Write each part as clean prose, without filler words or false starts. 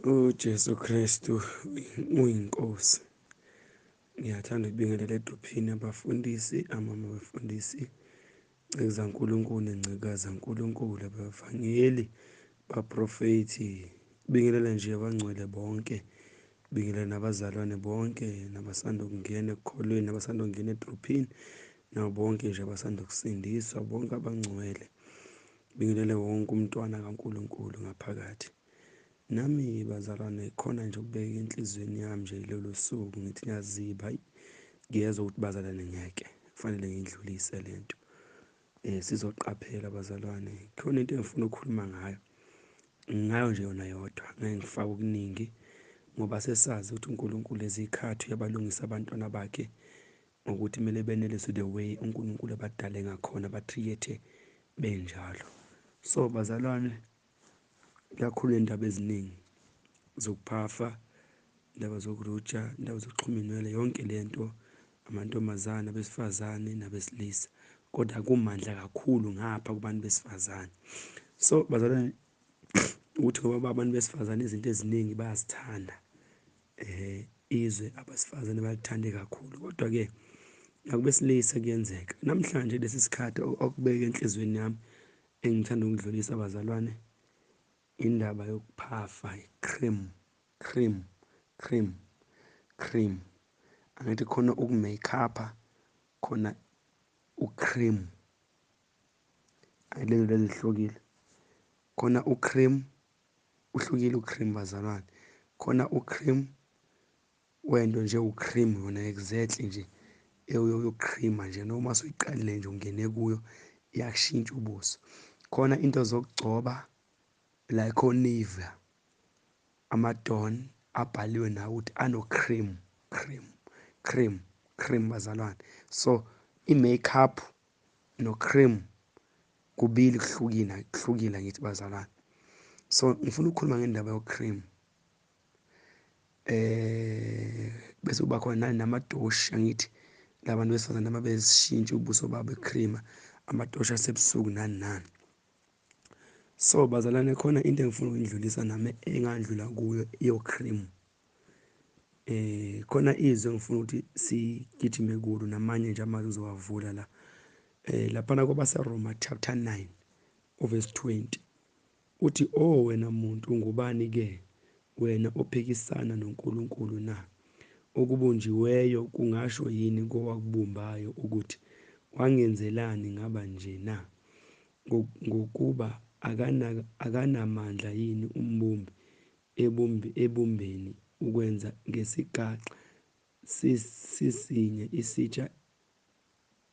uJesu Kristu uyinkosi. Ngiyathanda ukubingelela edrophini abafundisi, amama bafundisi, ncikazankulunkulu nencikazankulunkulu, abavangeli, baprofethi, bingelela nje abangcwele bonke, bingelela nabazalwane bonke, nabasanda ukungena ekukholweni, nabasanda ukungena edrophini, nabo bonke nje abasanda ukusindiswa, bonke abangcwele, bingelele wonke umntwana kaNkulunkulu ngaphakathi. Nami bazalwane khona nje ukubeka enhlizweni yami nje lelo suku ngithi ngiyaziba ngiyezwa ukuthi bazalwane ngeke kufanele ngidlulise lento. Sizoqaphela bazalwane, khona into engifuna ukukhuluma ngayo nje yona yodwa, ngeke ngifake okuningi ngoba sesazi ukuthi uNkulunkulu ezikhathi uyabalungisa abantwana bakhe ukuthi kumele benelise the way uNkulunkulu abadale ngakhona ba-create benjalo. So bazalwane, kakhulu indaba eziningi zokuphafa, indaba zokuruja, indaba zokuxhuma inwele, yonke lento, amantombazane, abesifazane nabesilisa, kodwa kumandla kakhulu ngapha kubantu besifazane. So bazalwane, ukuthi ngoba abantu besifazane izinto eziningi bayazithanda, izwe abesifazane balithande kakhulu, kodwa-ke nakubesilisa kuyenzeka. Namhlanje lesi sikhathi okubeka enhlizweni yami engithanda ukudlulisa abazalwane, indaba yokuphafa, cream. Angithi khona uku-make-up-a, khona u-cream. Ayilelo lelo lihlukile. Khona u-cream, uhlukile u-cream bazalwane. Khona u-cream wento nje u-cream yona exactly nje yokucreama nje noma suyiqalile nje ungene kuyo iyakushintsha ubuso. Khona into zokugcoba like o-Nivea, ama-Dawn abhaliwe nawo ukuthi ano-cream bazalwane. So i-make-up no-cream kubili kuhlukile ngithi bazalwane. So ngifuna ukukhuluma ngendaba yo-cream, bese kuba khona namadoshi, angithi labantu besifazane ababesishintsha ubuso babo e-cream, amadoshi asebusuku nani. So bazalwane, khona into engifuna ukuyidlulisa nami engandlula kuyo iyo-cream. Khona izwi engifuna ukuthi sigijime kulo, namanye nje amazwi uzowavula la. Laphana kwabaseRoma chapter 9 verse 20 uthi, wena muntu ungubani-ke wena ophikisana noNkulunkulu na? Okubunjiweyo kungasho yini kowakubumbayo ukuthi wangenzelani ngaba nje na? Ngokuba akanamandla yini umbumbi ebumbeni ukwenza ngesigaxa sisinye isitsha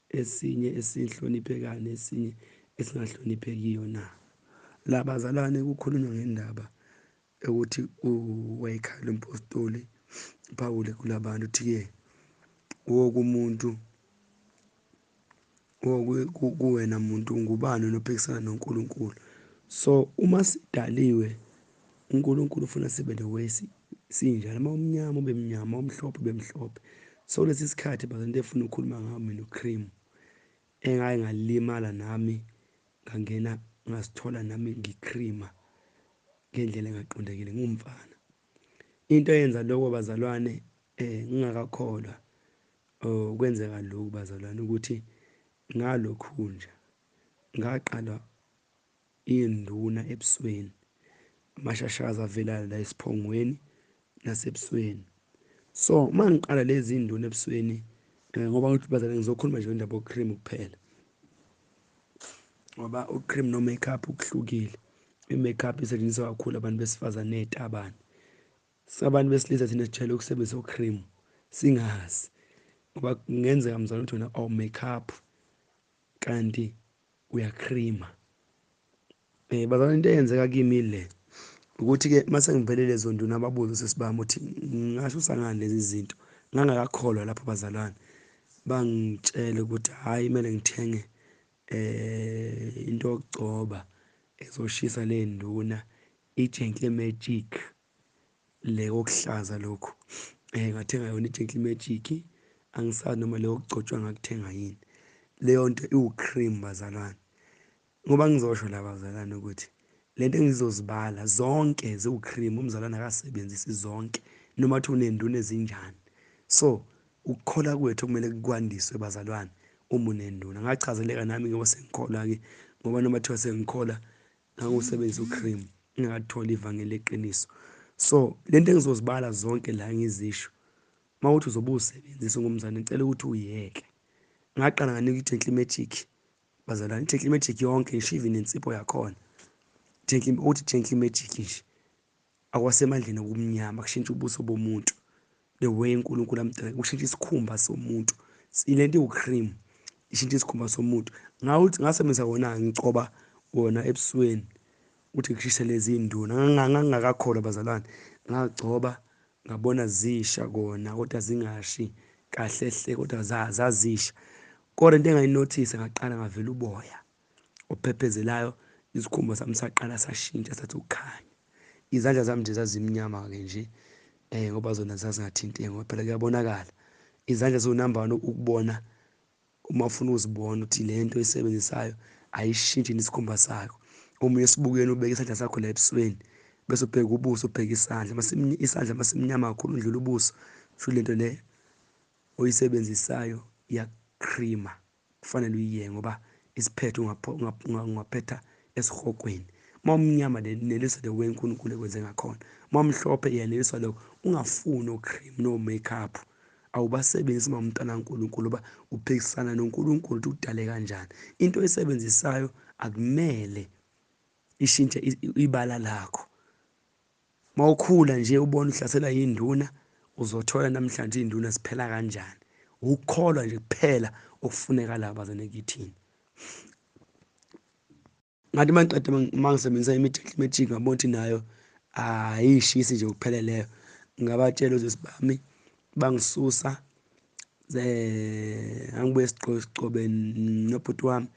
esinye esihloniphekayo nesinye esingahloniphekiyo na? La bazalwane kukhulunywa ngendaba ukuthi uwayikhala impostoli Pawule kulabantu uthi-ke wokumuntu kuwena muntu ungubani nophikisana noNkulunkulu. So uma sidaliwe uNkulunkulu ufuna sibe the way sinjalo, uma umnyama ube mnyama, omhlophe ube mhlophe. So lesi sikhathi bazalwane efuna ukukhuluma ngayo mina u-cream engake ngalimala nami ngangena ngasithola nami ngicreama ngendlela engaqondekile ngumfana. Into eyenza lokho bazalwane, ngingakakholwa kwenzeka lokhu bazalwane, ukuthi ngalokhu nje ngaqala induna ebusweni, amashashaza avelayo la esiphongweni nasebusweni. So uma ngiqala lezi nduna ebusweni, ngoba ukuthi bazalwane ngizokhuluma nje indaba yo-cream kuphela, ngoba u-cream no-make-up kuhlukile. I-make-up isetshenziswa kakhulu abantu besifazane nezitabane. Sabantu besilisa thina sijwayele ukusebenzisa u-cream singazi, ngoba kungenzeka mzalwane ukuthi wena awu-make-up kanti uyacreama. Bazalwane, into eyenzeka kimi le ukuthi-ke mase ngivele lezo nduna ababuza sesibami ukuthi ngasho sangani lezi zinto, ngangakakholwa lapho bazalwane. Bangitshela ukuthi hhayi kumele ngithenge into yokugcoba ezoshisa le nduna, i-Gentle Magic le okuhlaza lokhu. Ngathenga yona i-Gentle Magic, angisazi noma leyo kugcotshwa ngakuthenga yini. Leyo nto iwu-cream bazalwane. Ngoba ngizosho la bazalwane ukuthi lento engizozibala zonke ziwucream umzalwane akasebenzisi zonke noma kuthi unenduna ezinjani. So ukukhola kwethu kumele kwandiswe bazalwane uma unenduna. Ngachazeleka nami ngoba sengikholwa ke ngoba noma thiwa sengikhola ngangusebenzisa ucream ngakathola ivangeli leqiniso. So lento engizozibala zonke la ngizisho mawuthi uzobe usebenzisa ngomzane ngicela ukuthi uyeke. Ngaqala nganika i-Gentle Magic bazalwane, i-Gentle Magic yonke ngisho even nensipho yakhona. Uthi Gentle Magic nje akwasemandleni okumnyama kushintsha ubuso bomuntu the way uNkulunkulu amdala kushintsha isikhumba somuntu. Ilento iwucream ishintsha isikhumba somuntu. Ngawuthi ngasebenzisa wona ngicoba wona ebusweni uthi kushisa lezi induna ngangakakholwa bazalwane, ngagcoba ngabona zisha kona kodwa zingashi kahle hle kodwa zazisha. Kodwa into engayinothisa ngaqala ngavela uboya ophephezelayo, isikhumba sami saqala sashintsha sathi ukukhanya. Izandla zami nje zazimnyama ke nje ngoba zona zazingathinteki ngoba phela kuyabonakala izandla ziwunumber 1 ukubona uma ufuna uzibona ukuthi lento oyisebenzisayo ayishintshi isikhumba sakho. Omunye esibukeni ubeka isandla sakho la ebusweni bese ubheka ubuso ubheka isandla isandla masimnyama kakhulu udlula ubuso sho lento le oyisebenzisayo iyacreama kufanele uyiye ngoba isiphethe ungaphetha esihokweni. Mawumnyama neliswa the way uNkulunkulu ekwenze ngakhona, mawumhlophe iyaneliswa lokho. Ungafuni ocream no makeup awubasebenzisi umntana kaNkulunkulu ba uphikisana noNkulunkulu ukuthi udale kanjani. Into oyisebenzisayo akumele ishintshe ibala lakho. Mawukhula nje ubona uhlasela induna uzothola namhlanje induna ziphela kanjani. Ukukholwa nje kuphela okufuneka la bazane kithini. Ngathi mangiqeda mangisebenzisa i-Gentle Magic ngabona ukuthi nayo ayishisi nje kupheleleyo, ngabatshela uzosibami bangisusa angibuye sicobe nobhuti wami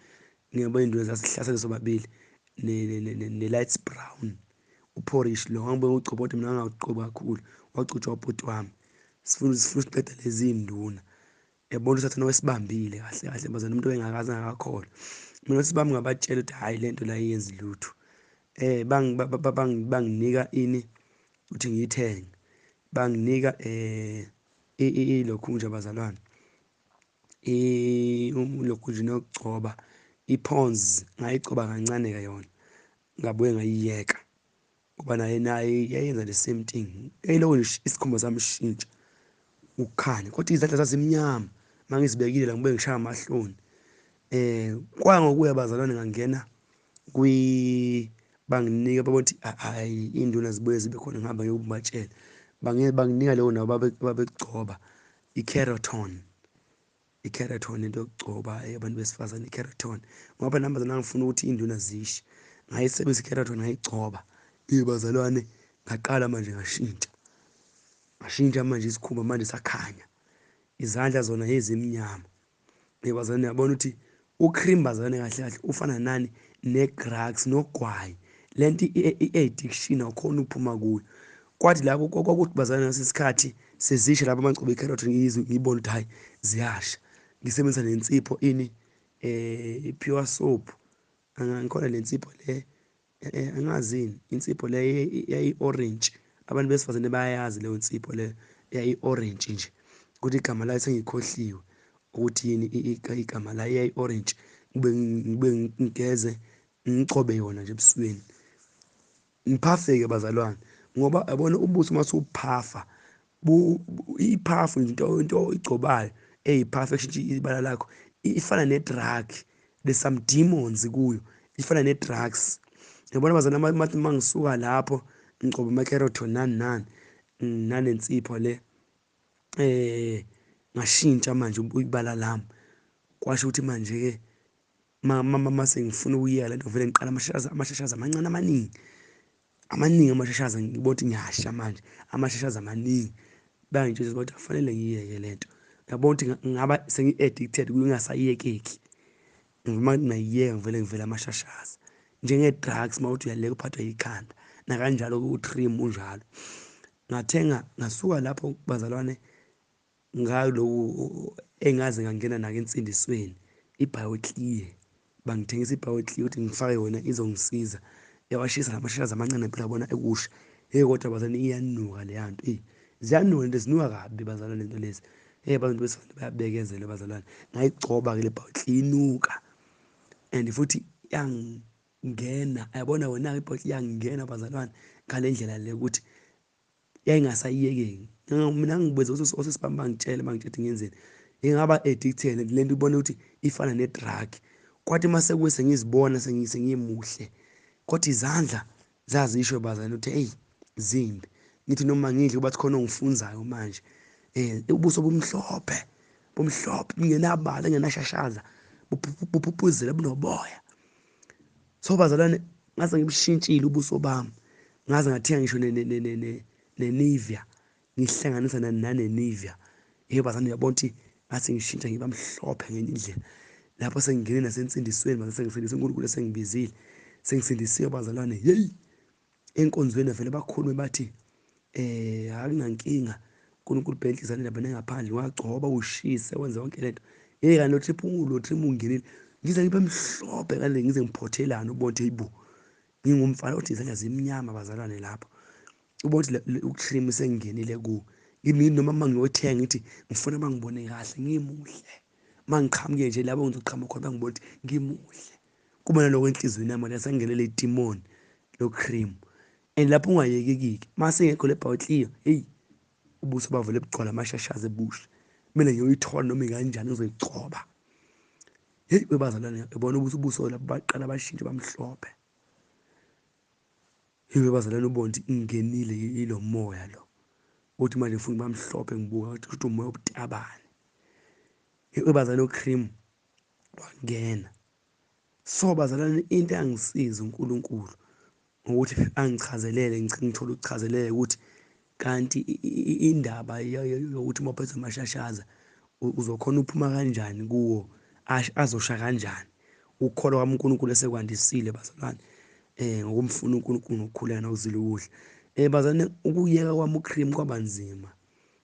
ngiyabona induna zasihlasela sobabili ne-light brown uphorish lo ngibuye ucobe kodwa mina ngangawucobi kakhulu wacutshwa ubhuti wami. Sifuna siqeda lezi induna yabona usathana wesibambile kahle kahle bazana umuntu engakaze ngakakholwa. Mina sibami ngabatshela ukuthi hayi lento la iyenza lutho. Banginika ini uthi ngiyithenge, banginika ilokhu nje abazalwane lokhu nje nokugcoba iPond's ngayicoba kancane ke yona ngabuye ngayiyeka ngoba naye yayenza the same thing. Eyiloko nje isikhumba sami sishintsha ukukhanya kodwa izandla zazimnyama mangizibekile la ngibuye ngishaya amahloni. Kwa ngokuya bazalwane ngangena banginika babothi hayi induna zibuye zibe khona ngihamba ngiyokubatshela banginika leyo nabo babegcoba i-keratin into yokugcoba abantu besifazane i-keratin ngoba namba ngifuna ukuthi induna zishe ngayisebenzisa i-keratin ngayigcoba ibazalwane ngaqala manje ngashintsha manje isikhumba manje sakhanya izandla zona ezimnyama. Bazalwane yabona ukuthi ucream bazalwane kahle kahle ufana nani neGrax nogwayi lento i-addiction awukhona ukuphuma kuyo. Kwathi lapho kwakuthi bazalwane ngasesikhathi sezisha lapho amangcobo i-keratin ngiyibona ukuthi hayi ziyasha ngisebenzisa nensipho ini pure soap ngikhona lensipho le angazini insipho le yayi-orange abantu besifazane bayayazi leyo nsipho le yayi-orange nje ukuthi igama layo sengikhohliwe ukuthi yini igama la yayi-orange ngibe ngigeze ngicobe yona nje ebusweni ngiphafeke bazalwane ngoba yabona ubuso masuphafa iphafu into igcobayo eyiperfection ibala lakho ifana ne-drug there's some demons kuyo ifana ne-drugs. Yabona bazalwane mangisuka lapho ngicoba ama-keratin nani nanensipho le ngashintsha manje ibala lami kwasho ukuthi manje ke mase ngifuna ukuyeka lento vele ngiqala amashashaza amancane amaningi amashashaza ngibona ukuthi ngiyasha manje amashashaza amaningi bangitshela ukuthi kufanele ngiyeke lento. Yabona ukuthi ngaba sengi-addicted kungasayekeki noma ngiyeka ngivele amashashaza njenge-drugs mawuthi uyaleka uphathwa yikhanda nakanjalo ku-cream unjalo. Ngathenga ngasuka lapho bazalwane ngayo lokhu engaze ngangena nake insindisweni iBioClear bangithengisa iBioClear ukuthi ngifake yona izongisiza yawashisa lamashashaza amancane phela bona ekusha. Kodwa bazalwane iyanuka le yanto ziyanuka lento, zinuka kabi bazalwane lento lezi. Abantu besifazane bayabekezela bazalwane, ngayigcoba ke le bhawutli inuka and futhi yangena, yabona wena ibhawutli yangena bazalwane ngale ndlela le ukuthi yayingasayiyekeki. Mina ngibuze ukuthi osesibami bangitshele bangitshela ngenzeni, ngingaba addicted le nto, ubone ukuthi ifana ne-drug. Kwathi mase kuwe sengizibona sengimuhle, kodwa izandla zazisho bazalwane ukuthi hey zimbi. Ngithi noma ngidle bathi khona ongifunzayo manje, ubuso bomhlophe bungenabala, engenashashaza, buphuphuzela, bunoboya. So bazalwane, ngaze ngibishintshile ubuso bami, ngaze ngathenga ngisho ne-Nivea, ngihlanganisa nane-Nivea. Bazalwane, uyabona ukuthi ngathi ngishintsha ngiba mhlophe ngenye indlela. Lapho sengingene nasensindisweni, mase sengisindiswe uNkulunkulu, sengibizile, sengisindisiwe bazalwane. Hey, enkonzweni vele bakhulume bathi akunankinga, uNkulunkulu ubheka inhliziyo indaba nengaphandle, wagcoba ushise wenze yonke lento. Kanti lo trip ungenile, ngize ngibe mhlophe kale, ngize ngiphothelane, ubone ukuthi hayibo ngingumfana othi izandla zimnyama bazalwane. Lapho ubone ukuthi ucream sengingenile kuwo. Kimi noma mangiyothenga ngithi ngifuna bangibone kahle ngimuhle, mangiqhamuke nje labo ngizoqhamuka khona bangibone ukuthi ngimuhle, kuba naloko enhliziyweni yami la sengingenele idemon lo cream. And lapho ungayekeki mase ngekho le bhawutliyo, hey, ubuso bavele bugcwala amashashaza ebusha. Kumele ngiyoyithola noma ikanjani ngizoyigcoba. Hey webazalwane, yabona ubuso lapho baqala bashintshe bamhlophe. Hey webazalwane, ubone ukuthi ingenile yilo moya lo, uthi manje ngifuna bamhlophe, ngibuka ukuthi umoya obutabane. Hey webazalwane, ucream wangena. So bazalwane, into yangisiza uNkulunkulu ukuthi angichazelele, ngithole ukuchazelele ukuthi kanti indaba yokuthi uma uphethe amashashaza uzokhona uphuma kanjani kuwo, azosha kanjani. Ukukholwa kwami uNkulunkulu esekwandisile bazalwane, ngokumfuna uNkulunkulu ngokukhuleka nokuzila ukudla. Bazalwane, ukuyeka kwami ucream kwaba nzima,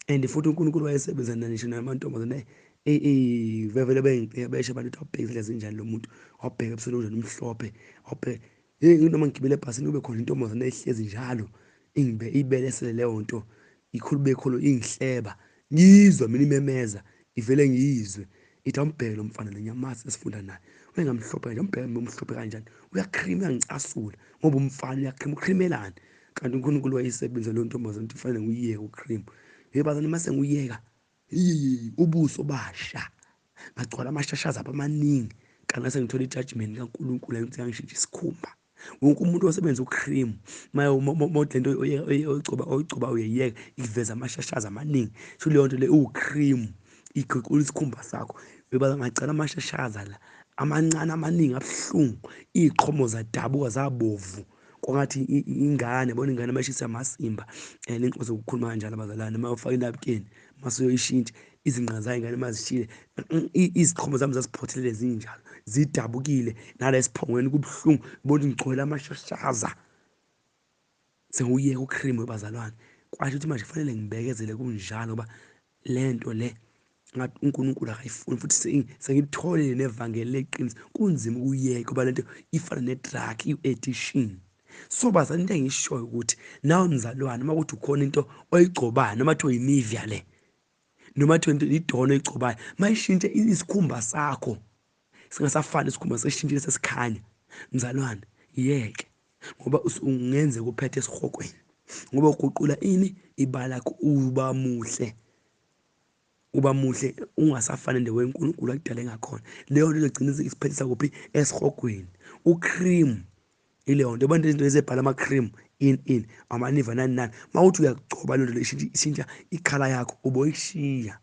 and futhi uNkulunkulu wayesebenzana ngisho namantombazane vele bengiceka besho abantu ukuthi awubheke izindlela zinjani lo muntu, wabheka ebusweni onjani umhlophe, wabheka. Noma ngigibele ebhasini kube khona intombazane ehlezi njalo ibele esele leyo nto ikhulu ingihleba, ngizwa mina imemeza, ivele ngiyizwe ithi awumbheke lo mfana lo nyamasi esifunda naye, uyengamhlophe kanje, umbheke umhlophe kanjani, uyacream, uyangicasula ngoba umfana uyacream. Ucreamelani? Kanti uNkulunkulu wayesebenza lo ntombazane ukuthi kufanele ngiyeke ucream. Bazalwane, mase ngiyeka, ubuso basha, ngagcwala amashashaza amaningi. Kanti ngase ngithola ijudgment kaNkulunkulu ukuthi yangishintsha isikhumba. Wonke umuntu osebenza ucream lento oyigcoba uyayiyeka, iveza amashashaza amaningi. So leyo nto le ucream igqugqula isikhumba sakho. Ngacala amashashaza la amancane amaningi abuhlungu, iziqhomo zadabuka zabovu, kwangathi ingane, bona ingane mashisa amasimba. Lenkosi ukukhuluma kanjalo bazalwane, uma ufaka inapukeni mase uyoyishintsha, izinqa zayo ingane mazishile, iziqhomo zami zaziphothelele zinjalo, zidabukile nala esiphongweni kubuhlungu, bona ngigcwele amashashaza. Sengiyeka ucream bazalwane, kwasho ukuthi manje kufanele ngibekezele kunjalo ngoba lento le ngathi uNkulunkulu akayifuni, futhi sengilitholile nevangeli leqiniso. Kunzima ukuyeka ngoba lento ifana ne-drug, i-addiction. So bazalwane, into engiyishoyo ukuthi nawe mzalwane, uma kuthi ukhona into oyigcobayo, noma kuthiwa i-Nivea le, noma kuthiwa idona oyigcobayo, mayishintshe isikhumba sakho singasafani, isikhumba sesishintshile sesikhanya, mzalwane, yeke, ngoba ungenzeka uphethe esihokweni, ngoba uguqula ini ibala lakho, uba muhle ungasafani nende weNkulunkulu akudale ngakhona. Leyo nto izogcina isiphethisa kuphi? Esihogweni. Ucream ileyo nto, abantu izinto ezibhala ama-cream in ama-Nivea nani nani, uma uthi uyagcoba loo nto le ishintsha ikhala yakho, uboyishiya.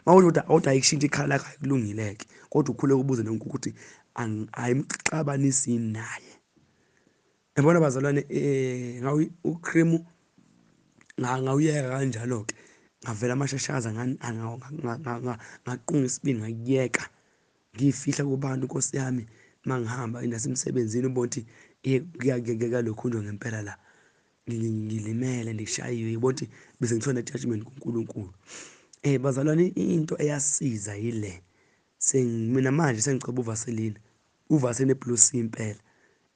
Uma uthi awuthi ayishintsha ikhala lakho akulungileke, kodwa ukhuleka ubuze noNkulunkulu ukuthi ayimxabanisi naye. Yabona bazalwane, ucream ngawuyeka kanjalo-ke, ngavela amashashaza ngaqunga isibindi ngakuyeka, ngiyifihla kubantu. Nkosi yami, mangihamba nasemsebenzini ubone ukuthi kuyakeka lokhu nje ngempela la ngilimele, ndishayiwe, ibona ukuthi bese ngithola ne-judgment kuNkulunkulu. Bazalwane, into eyasiza yile, mina manje sengiceba uvaseline eBlue Sea impela.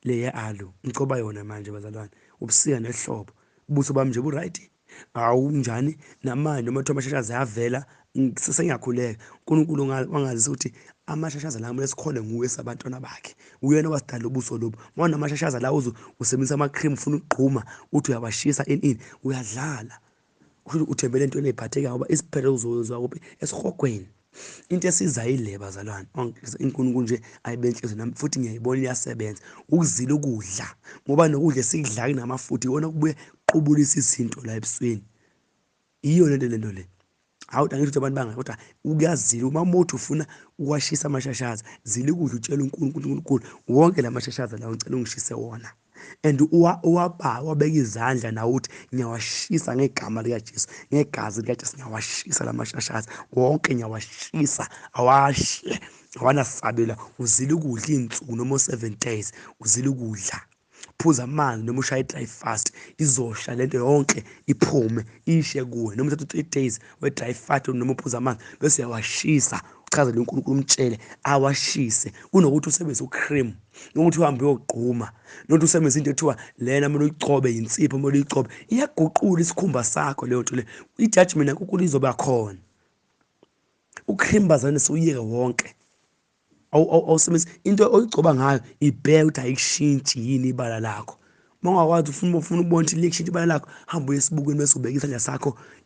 le ye-aloe ngcoba yona manje bazalwane, ubusika nehlobo, ubuso bami nje bu-right, awunjani namanje noma kuthiwa amashashaza ayavela, sesengiyakhuleka. uNkulunkulu wangazisa ukuthi amashashaza la kumele sikhole nguye sabantwana bakhe, uyena wasidala ubuso lobu. Uma unamashashaza la usebenzisa ama-cream, ufuna ukugquma, uthi uyawashisa ini, uyadlala, uthembele entweni ey'phathekayo ngoba isiphetho uzozwa kuphi esihogweni. Into esizayo ile bazalwane, uNkulunkulu nje ayibenhliziyo nami futhi ngiyayibona iyasebenza, ukuzila ukudla, ngoba nokudla esikudlayo kunamafutha iwona kubuye qubulisa izinto la ebusweni. Iyo lento le, hawu angithi ukuthi abantu bangayi, kodwa ukuyazila. Uma umothi ufuna ukwashisa amashashaza, zila ukudla, utshela uNkulunkulu wonke la mashashaza lawo ngicela ungishise wona, and wabeka izandla nawe uthi ngiyawashisa ngegama likaJesu, ngegazi likaJesu ngiyawashisa la mashashaza wonke, ngiyawashisa, awashe, awanasabela. Uzile ukudla iy'nsuku noma 7 days, uzile ukudla, phuza amanzi noma ushaya i-dry fast, izosha lento yonke iphume ishe kuwe. Noma uthatha 3 days we-dry fast noma uphuza amanzi bese uyawashisa, uchazele uNkulunkulu, umtshele awashise, kunokuthi usebenzise u-cream, nokuthi uhambe uyogquma, nokuthi usebenzise into ethiwa lena kumele uyigcobe, yinsipho kumele uyigcobe. Iyaguqula isikhumba sakho leyo nto le, i-judgment kaNkulunkulu izoba khona. U-cream bazalwane siwuyeke wonke, awusebenzise into oyigcoba ngayo, ibheke ukuthi ayikushintshi yini ibala lakho. Uma ungakwazi ufuna ukubona ukuthi likushintsha ibala lakho, hamba uye esibukweni bese ubeka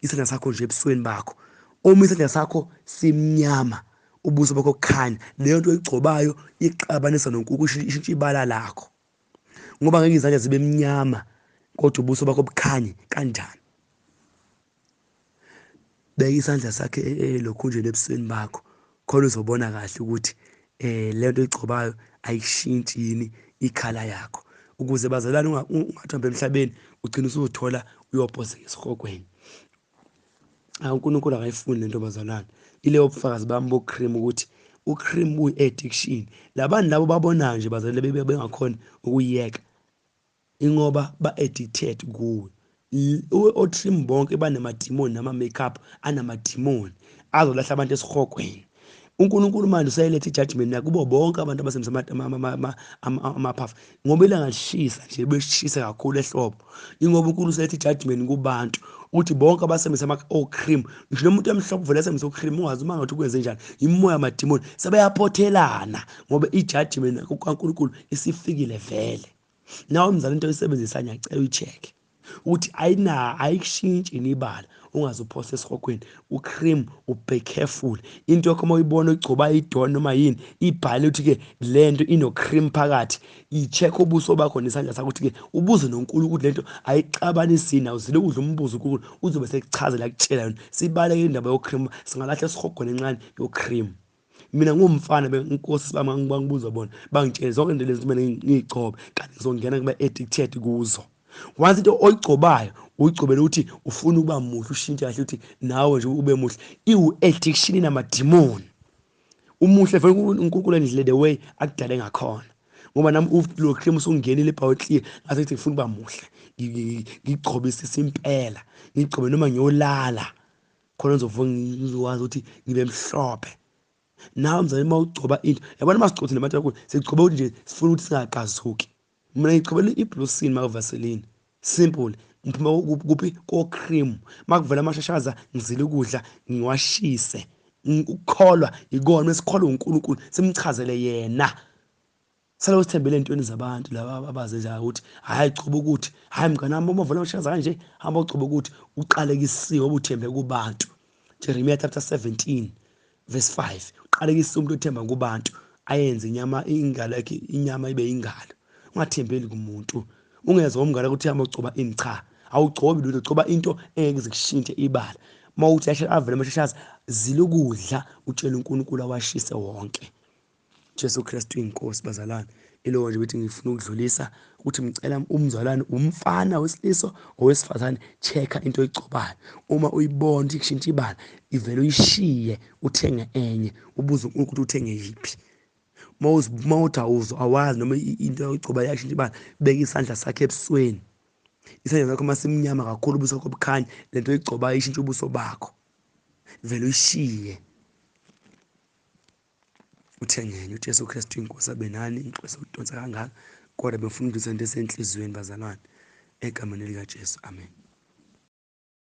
isandla sakho nje ebusweni bakho. Uma isandla sakho simnyama, ubuso bakho kukhanya, leyo nto oyigcobayo ixabanisa noNkulunkulu, ishintsha ibala lakho, ngoba ngeke izandla zibe mnyama kodwa ubuso bakho bukhanye kanjani. Beka isandla sakhe elokhunjeni ebusweni bakho, khona uzobona kahle ukuthi le nto oyigcobayo ayishintshi yini ikhala yakho, ukuze bazalwane ungathambi emhlabeni ugcine usuzithola uyophoseka esihogweni. uNkulunkulu akayifuni lento bazalwane. Ileyo bufakazi bami bo-cream ukuthi u-cream uyi-addiction. Labantu labo babonayo nje bazalwane bengakhona ukuyiyeka ingoba ba-addicted kuwe. O-cream bonke banamadimoni, nama-makeup anamadimoni azolahla abantu esihogweni. uNkulunkulu manje usayiletha i-judgment nakubo bonke abantu abasebenzisa amaphafu, ngoba ilanga lishisa nje beshisa kakhulu ehlobo, ingoba uNkulunkulu usayiletha i-judgment kubantu ukuthi bonke abasebenzisa o-cream, ngisho nomuntu emhlophe vele asebenzisa o-cream, ungazi uma ngathi ukwenze njani, imimoya yamadimoni sebeyaphothelana ngoba i-judgment kaNkulunkulu isifikile vele. Nawe mzala, into oyisebenzisa ngiyacela uyi-check ukuthi ayikushintshi nibala, ungaze uphose esihogweni. U-cream, ube careful, into yakho uma uyibona uyigcoba idona noma yini ibhale ukuthi-ke le nto ino-cream phakathi, i-check ubuso bakho nesandla sakho ukuthi-ke ubuze noNkulunkulu ukuthi le nto ayixabanisini, awuzile ukudla umbuzo uNkulunkulu uzobe sekuchazela akutshela yona. Sibaleke indaba yo-cream, singalahla esihogweni encane yo-cream. Mina ngumfana inkosi bami bangibuza bona, bangitshela zonke into lezi kumele ngiyigcobe, kanti ngizongena ngibe-addicted kuzo. Once into oyigcobayo uyigcobela ukuthi ufuna ukuba muhle, ushintshe kahle ukuthi nawe nje ube muhle, iwu-addiction inamadimoni. Umuhle vele uNkulunkulu endlile the way akudale ngakhona, ngoba nami lo cream usungenile ebhawetliye ngathi ngifuna ukuba muhle, ngigcobisise impela, ngigcobe noma ngiyolala khona ngizovuka ngikwazi ukuthi ngibe mhlophe. Nawe mzali, uma ugcoba into, yabona masigcothi nabantu kakhulu sigcobe ukuthi nje sifuna ukuthi singaqazuki. Mina ngicobela i-Blue Seed Vaseline, simple, ngiphuma kuphi ko-cream. Makuvela amashashaza ngizile ukudla ngiwashise, ukukholwa ikona mesikholwa uNkulunkulu simchazele yena. Saloku sithembele entweni zabantu laba abazenzayo ukuthi hayi coba ukuthi, hayi mnganami uma uvela amashashaza kanje hamba ucoba ukuthi, uqalekisiwe ubuthembe kubantu. Jeremiah chapter 17 verse 5, uqalekisiwe umuntu othemba kubantu ayenze ingalo yakhe inyama ibe ingalo. Ungathembeli kumuntu, ungezwa umngane ukuthi hamba ucoba ini, cha, awugcobi lutho, ucoba into engeke zikushintshe ibala. Uma uthi avele amashashaza, zila ukudla, utshele uNkulunkulu awashise wonke. Jesu Kristu inkosi bazalwane. Ilo nje bethi ngifuna ukudlulisa ukuthi ngicela umzalwane, umfana wesilisa owesifazane, checka into oyigcobayo. Uma uyibona ukuthi kushintsha ibala, ivele uyishiye uthenge enye, ubuze uNkulunkulu ukuthi uthenge yiphi. Uma uthi awazi noma into oyigcobayo yashintsha ibala, beka isandla sakhe ebusweni. Isandla sakho uma simnyama kakhulu, ubuso bakho bukhanya, le nto oyigcobayo ishintsha ubuso bakho, vele uyishiye uthengene. uJesu Kristu inkosi abe nani, ngixolisa ukudonsa kangaka. kodwa befuna ukuthi into esenhliziyweni bazalwane, egameni likaJesu, amen.